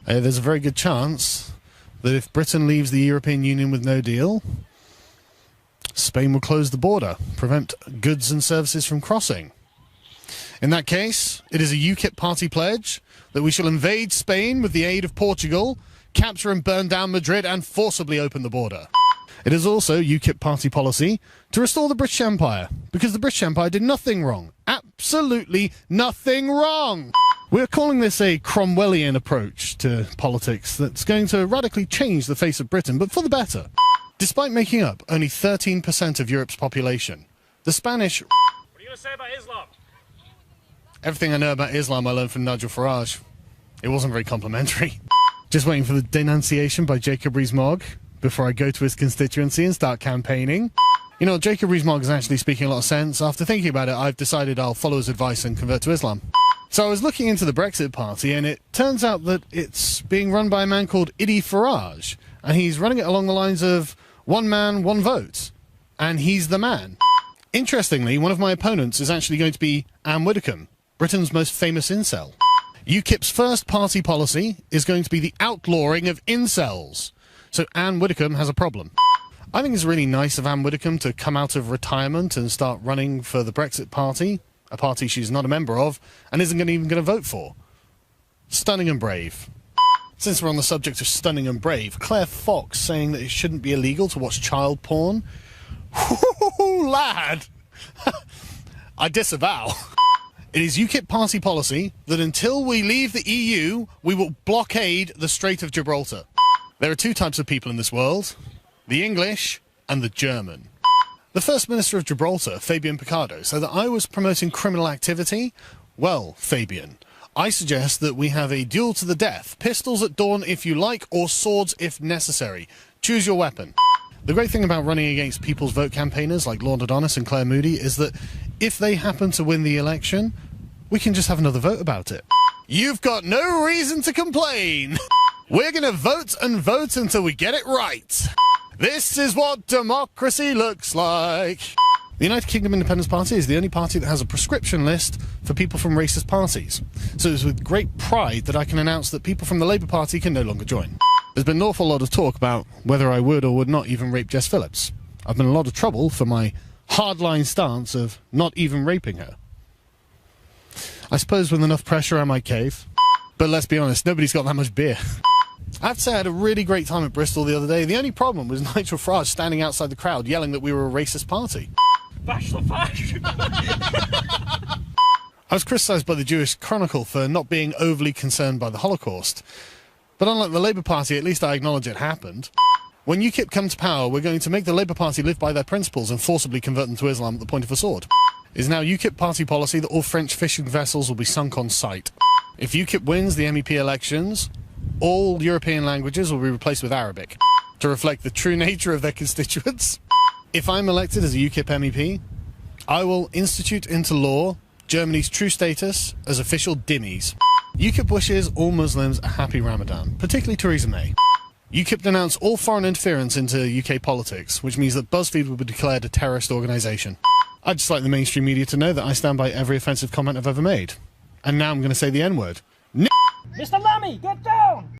There's a very good chance that if Britain leaves the European Union with no deal, Spain will close the border, prevent goods and services from crossing. In that case, it is a UKIP party pledge that we shall invade Spain with the aid of Portugal, capture and burn down Madrid, and forcibly open the border. It is also UKIP party policy to restore the British Empire, because the British Empire did nothing wrong. Absolutely nothing wrong! We're calling this a Cromwellian approach to politics that's going to radically change the face of Britain, but for the better. Despite making up only 13% of Europe's population, the Spanish... What are you going to say about Islam? Everything I know about Islam I learned from Nigel Farage. It wasn't very complimentary. Just waiting for the denunciation by Jacob Rees-Mogg before I go to his constituency and start campaigning. You know, Jacob Rees-Mogg is actually speaking a lot of sense. After thinking about it, I've decided I'll follow his advice and convert to Islam. So I was looking into the Brexit Party, and it turns out that it's being run by a man called Idi Farage, and he's running it along the lines of one man, one vote, and he's the man. Interestingly, one of my opponents is actually going to be Anne Widdecombe, Britain's most famous incel. UKIP's first party policy is going to be the outlawing of incels. So Anne Widdecombe has a problem. I think it's really nice of Anne Widdecombe to come out of retirement and start running for the Brexit Party, a party she's not a member of and isn't even going to vote for. Stunning and brave. Since we're on the subject of stunning and brave, Claire Fox saying that it shouldn't be illegal to watch child porn. Whoo, lad! I disavow. It is UKIP party policy that until we leave the EU, we will blockade the Strait of Gibraltar. There are two types of people in this world, the English and the German. The First Minister of Gibraltar, Fabian Picardo, said that I was promoting criminal activity. Well, Fabian, I suggest that we have a duel to the death, pistols at dawn if you like, or swords if necessary. Choose your weapon. The great thing about running against People's Vote campaigners like Lord Adonis and Claire Moody is that if they happen to win the election, we can just have another vote about it. You've got no reason to complain. We're going to vote and vote until we get it right. This is what democracy looks like. The United Kingdom Independence Party is the only party that has a prescription list for people from racist parties. So it's with great pride that I can announce that people from the Labour Party can no longer join. There's been an awful lot of talk about whether I would or would not even rape Jess Phillips. I've been in a lot of trouble for my hardline stance of not even raping her. I suppose with enough pressure I might cave. But let's be honest, nobody's got that much beer. I have to say I had a really great time at Bristol the other day. The only problem was Nigel Farage standing outside the crowd yelling that we were a racist party. Bash the fash! I was criticised by the Jewish Chronicle for not being overly concerned by the Holocaust. But unlike the Labour Party, at least I acknowledge it happened. When UKIP come to power, we're going to make the Labour Party live by their principles and forcibly convert them to Islam at the point of a sword. It is now UKIP party policy that all French fishing vessels will be sunk on sight. If UKIP wins the MEP elections, all European languages will be replaced with Arabic to reflect the true nature of their constituents. If I'm elected as a UKIP MEP, I will institute into law Germany's true status as official dhimmis. UKIP wishes all Muslims a happy Ramadan, particularly Theresa May. UKIP denounced all foreign interference into UK politics, which means that BuzzFeed will be declared a terrorist organisation. I'd just like the mainstream media to know that I stand by every offensive comment I've ever made. And now I'm going to say the N-word. Mr. Lammy, get down!